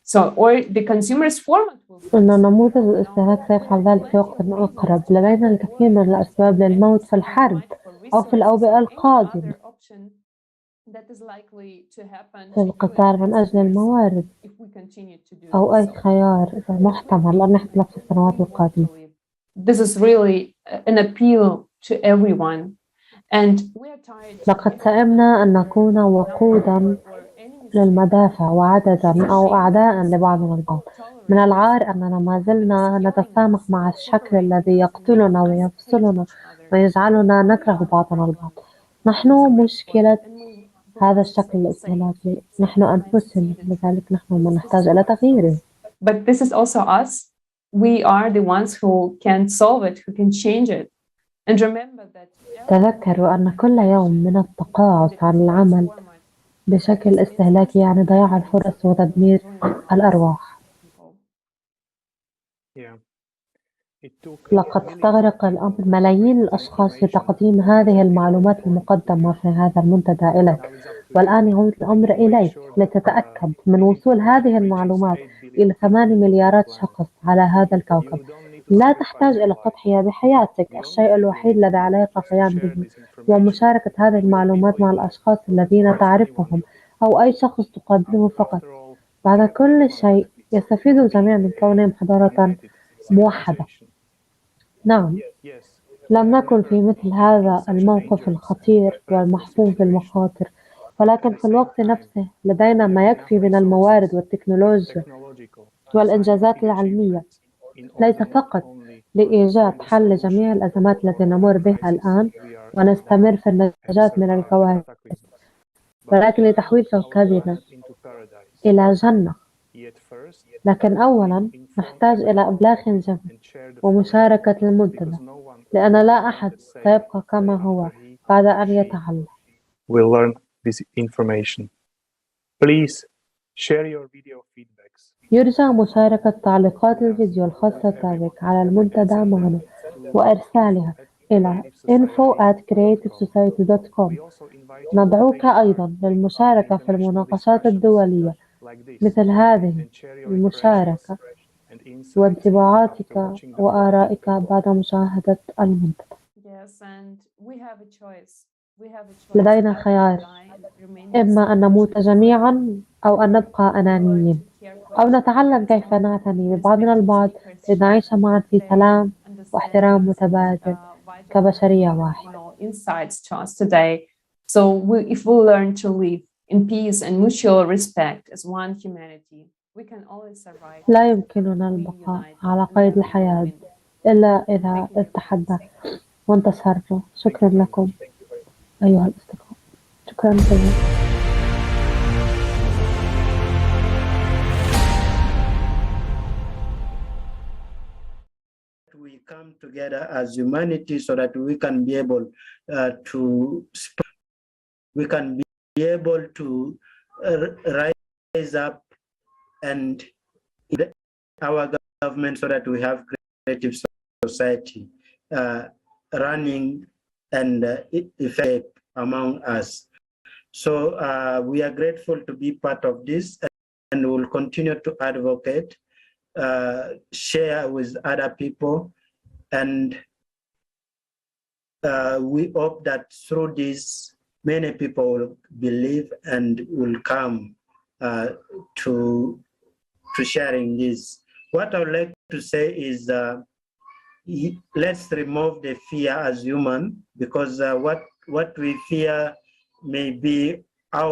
So, or the consumer's format will. إن نموذج الاستهلاك سيفعل ذلك في وقت أقرب. لدينا الكثير من الأسباب للموت في الحرب أو في الأوبئة القادمة في القتال من أجل الموارد أو أي خيار محتمل أن يحدث في السنوات القادمة. This is really an appeal to everyone. And لقد سئمنا أن نكون وقودا للمدافع وعددا أو أعداء لبعضنا البعض. من العار أننا ما زلنا نتسامح مع الشكل الذي يقتلنا ويفصلنا ويجعلنا نكره بعضنا البعض. نحن مشكلة هذا الشكل الاستهلاكي، نحن أنفسنا، لذلك نحن من نحتاج إلى تغييره. But this is also us. We are the ones who can solve it, who can change it. And remember that. تذكروا أن كل يوم من التقاعس عن العمل بشكل استهلاكي يعني ضياع الفرص وتدمير الأرواح. Yeah. لقد استغرق الأمر ملايين الأشخاص لتقديم هذه المعلومات المقدمة في هذا المنتدى إليك، والآن يعود الأمر إليك لتتأكد من وصول هذه المعلومات إلى 8 مليارات شخص على هذا الكوكب. لا تحتاج إلى التضحية بحياتك، الشيء الوحيد الذي عليك القيام به هو مشاركة هذه المعلومات مع الأشخاص الذين تعرفهم أو أي شخص تقابله فقط. بعد كل شيء يستفيد الجميع من كونهم حضارة موحدة. نعم، لم نكن في مثل هذا الموقف الخطير والمحفوف بالمخاطر، ولكن في الوقت نفسه لدينا ما يكفي من الموارد والتكنولوجيا والإنجازات العلمية، ليس فقط لإيجاد حل لجميع الأزمات التي نمر بها الآن ونستمر في النجاة من الكوارث، ولكن لتحويل كوكبنا إلى جنة. لكن أولا نحتاج إلى إبلاغ جميع ومشاركة المنتدى، لأن لا أحد سيبقى كما هو بعد أن يتعلم. We'll learn this information. Please share your video feedbacks. يرجى مشاركة تعليقات الفيديو الخاصة بك على المنتدى معنا وإرسالها إلى info@creativesociety.com. ندعوك أيضا للمشاركة في المناقشات الدولية مثل هذه المشاركة وانطباعاتك وآرائك بعد مشاهدة المنتدى. لدينا خيار، إما أن نموت جميعا أو أن نبقى أنانيين، أو نتعلم كيف نعتني ببعضنا البعض لنعيش معا في سلام واحترام متبادل كبشرية واحدة. So if we learn to live in peace and mutual respect as one humanity, we can always survive. لا يمكننا البقاء على قيد الحياة إلا إذا اتحدنا وانتصرنا. شكرا لكم أيها الأصدقاء. شكرا جزيلا. We come together as humanity so that we can be able to rise up and our government so that we have creative society running and effect among us. So we are grateful to be part of this, and will continue to advocate, share with other people, and we hope that through this many people will believe and will come to sharing this. What I would like to say is let's remove the fear as human, because what we fear may be how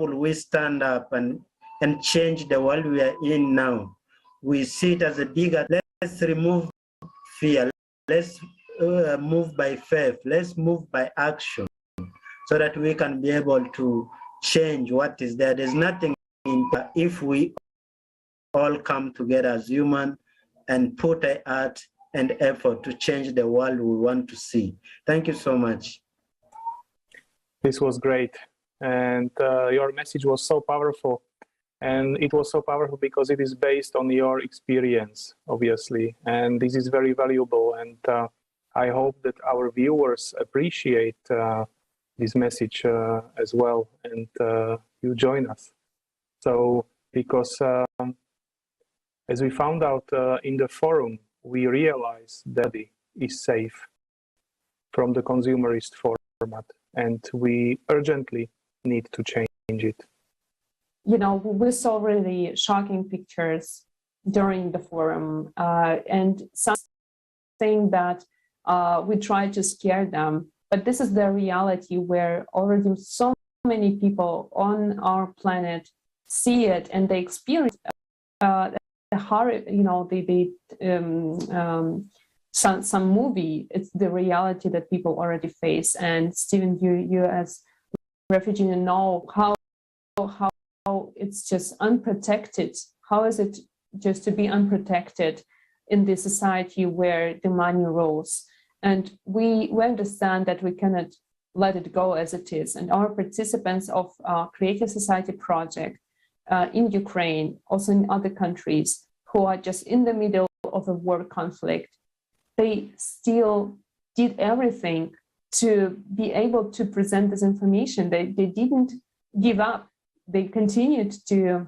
will we stand up and change the world we are in now. We see it as a bigger. Let's remove fear. Let's move by faith. Let's move by action, so that we can be able to change what is there. There's nothing if we all come together as human and put a heart and effort to change the world we want to see. Thank you so much. This was great, and your message was so powerful, and it was so powerful because it is based on your experience, obviously, and this is very valuable, and I hope that our viewers appreciate this message as well, and you join us. So, because as we found out in the forum, we realized that it is safe from the consumerist format, and we urgently need to change it. You know, we saw really shocking pictures during the forum, and something that we tried to scare them. But this is the reality where already so many people on our planet see it, and they experience the horror. You know, some movie. It's the reality that people already face. And Stephen, you as refugee know how it's just unprotected. How is it just to be unprotected in this society where the money rules? And we understand that we cannot let it go as it is. And our participants of Creative Society project in Ukraine, also in other countries, who are just in the middle of a war conflict, they still did everything to be able to present this information. They didn't give up. They continued to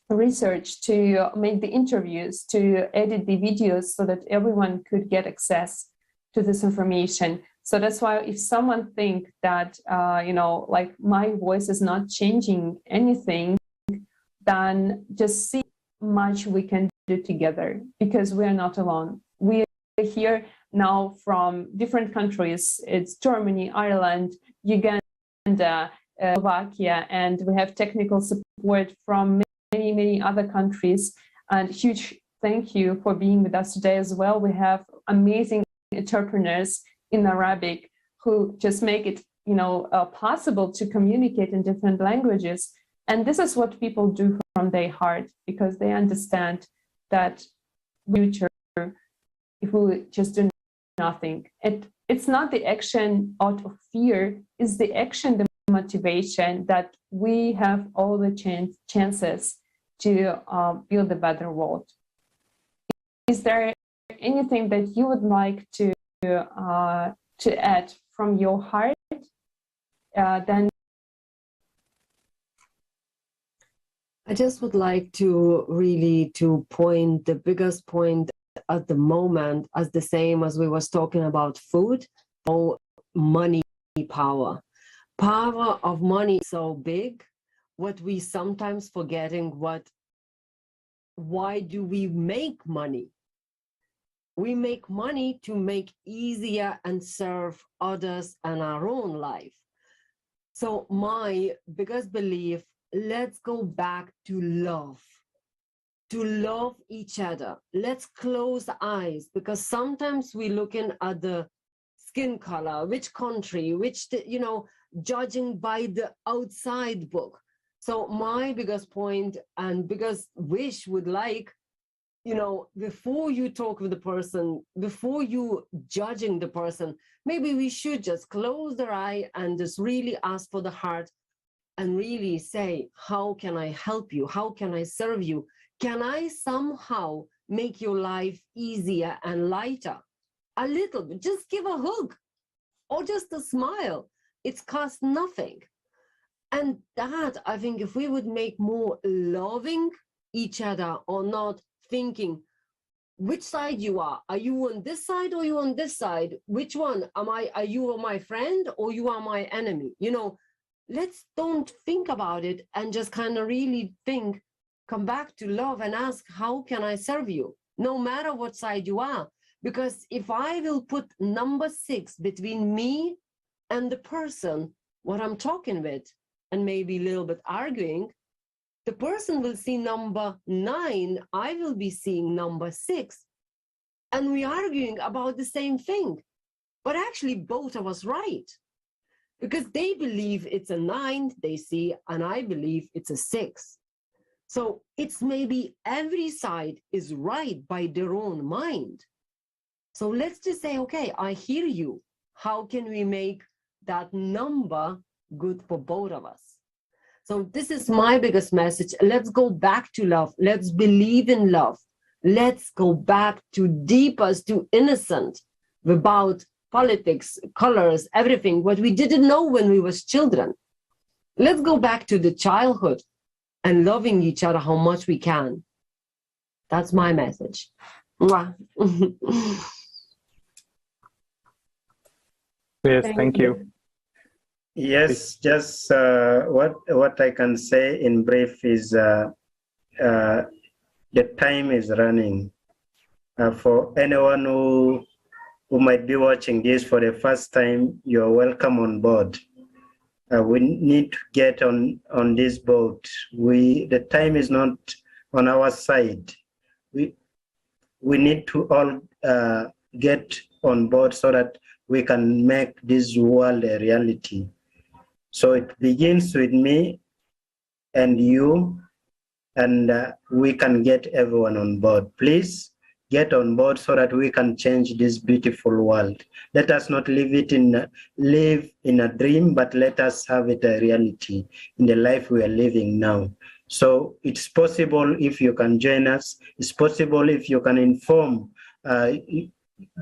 research, to make the interviews, to edit the videos so that everyone could get access to this information. So that's why if someone think that, like my voice is not changing anything, then just see how much we can do together, because we are not alone. We are here now from different countries. It's Germany, Ireland, Uganda, Slovakia, and we have technical support from many other countries. And huge thank you for being with us today as well. We have amazing entrepreneurs in Arabic who just make it possible to communicate in different languages. And this is what people do from their heart, because they understand that future, if we just do nothing, it's not the action out of fear, it's the action, the motivation that we have all the chances to build a better world. Is there anything that you would like to add from your heart? Then I just would like to really point the biggest point at the moment as the same as we was talking about food, or money power. Power of money is so big, what we sometimes forgetting why do we make money? We make money to make easier and serve others and our own life. So my biggest belief, let's go back to love each other. Let's close the eyes, because sometimes we're looking at the skin color, which country, judging by the outside book. So my biggest point and biggest wish would like, before you talk with the person, before you judging the person, maybe we should just close their eye and just really ask for the heart and really say, how can I help you? How can I serve you? Can I somehow make your life easier and lighter? A little bit, just give a hug or just a smile. It's cost nothing. And that, I think, if we would make more loving each other, or not thinking which side you are you on this side or you on this side? Which one are you my friend or you are my enemy? Let's don't think about it and just kind of really think, come back to love and ask, how can I serve you? No matter what side you are. Because if I will put number 6 between me and the person what I'm talking with, and maybe a little bit arguing, the person will see number 9, I will be seeing number 6. And we're arguing about the same thing. But actually both of us right. Because they believe it's a 9, they see, and I believe it's a 6. So it's maybe every side is right by their own mind. So let's just say, okay, I hear you. How can we make that number good for both of us? So this is my biggest message. Let's go back to love. Let's believe in love. Let's go back to deepest, to innocent, about politics, colors, everything, what we didn't know when we was children. Let's go back to the childhood and loving each other how much we can. That's my message. Yes, thank you. Yes, just what I can say in brief is the time is running. For anyone who might be watching this for the first time, you're welcome on board. We need to get on this boat. The time is not on our side. We need to all get on board so that we can make this world a reality. So it begins with me and you, and we can get everyone on board. Please get on board so that we can change this beautiful world. Let us not live in a dream, but let us have it a reality in the life we are living now. So it's possible if you can join us. It's possible if you can inform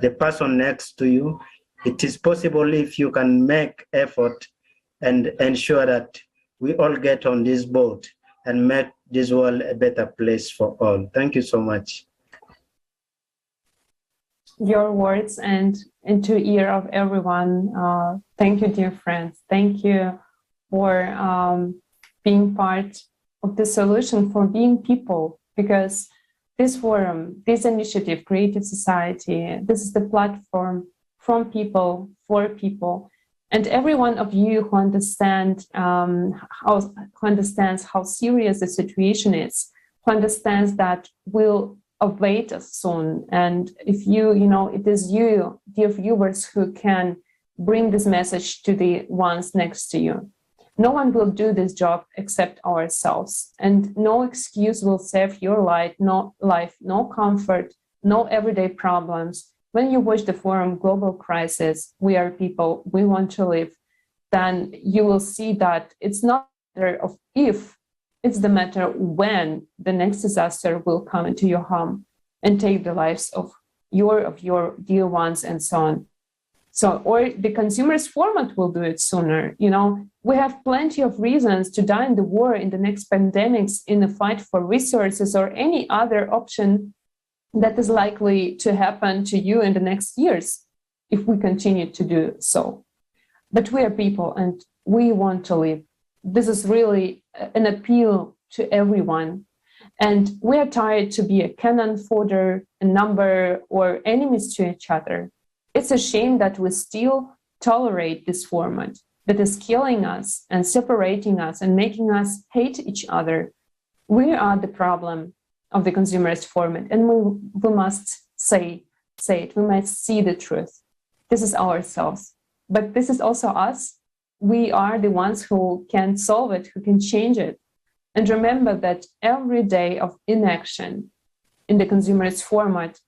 the person next to you. It is possible if you can make effort and ensure that we all get on this boat and make this world a better place for all. Thank you so much. Your words and into ear of everyone. Thank you, dear friends. Thank you for being part of the solution, for being people, because this forum, this initiative, Creative Society, this is the platform from people, for people. And every one of you who understands how serious the situation is, who understands that will await us soon. And if it is you, dear viewers, who can bring this message to the ones next to you. No one will do this job except ourselves, and no excuse will save your life, no comfort, no everyday problems. When you watch the forum Global Crisis, We Are People, We Want to Live, then you will see that it's not a matter of if, it's the matter when the next disaster will come into your home and take the lives of your dear ones and so on. So, or the consumers format will do it sooner. We have plenty of reasons to die in the war, in the next pandemics, in the fight for resources, or any other option that is likely to happen to you in the next years if we continue to do so. But we are people and we want to live. This is really an appeal to everyone. And we are tired to be a cannon fodder, a number, or enemies to each other. It's a shame that we still tolerate this format that is killing us and separating us and making us hate each other. We are the problem of the consumerist format, and we must say it. We must see the truth. This is ourselves, but this is also us. We are the ones who can solve it, who can change it. And remember that every day of inaction in the consumerist format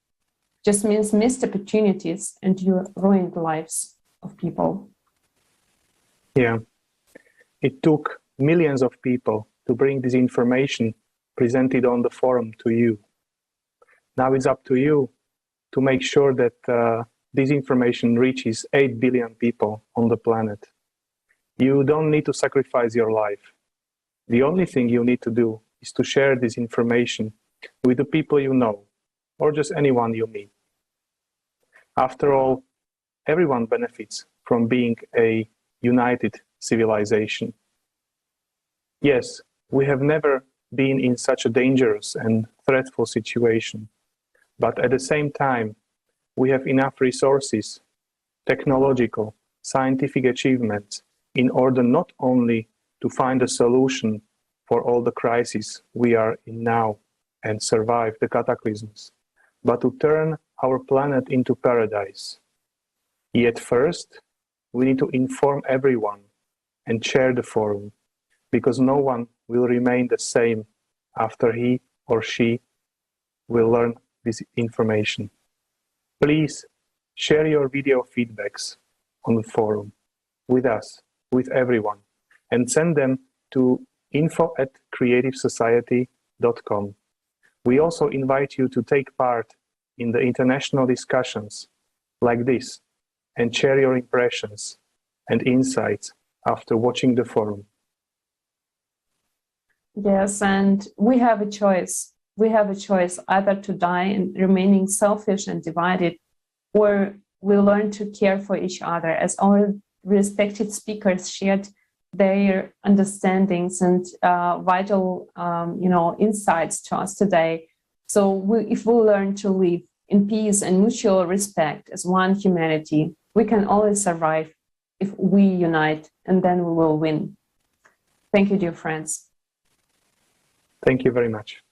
just means missed opportunities, and you ruined the lives of people. Yeah, it took millions of people to bring this information presented on the forum to you. Now it's up to you to make sure that this information reaches 8 billion people on the planet. You don't need to sacrifice your life. The only thing you need to do is to share this information with the people you know, or just anyone you meet. After all, everyone benefits from being a united civilization. Yes, we have never been in such a dangerous and threatful situation, but at the same time, we have enough resources, technological, scientific achievements, in order not only to find a solution for all the crises we are in now and survive the cataclysms, but to turn our planet into paradise. Yet first, we need to inform everyone and share the forum, because no one will remain the same after he or she will learn this information. Please share your video feedbacks on the forum with us, with everyone, and send them to info@creativesociety.com. We also invite you to take part in the international discussions like this and share your impressions and insights after watching the forum. Yes, and we have a choice. We have a choice either to die and remaining selfish and divided, or we learn to care for each other, as our respected speakers shared their understandings and vital, insights to us today. So if we learn to live in peace and mutual respect as one humanity, we can always survive if we unite, and then we will win. Thank you, dear friends. Thank you very much.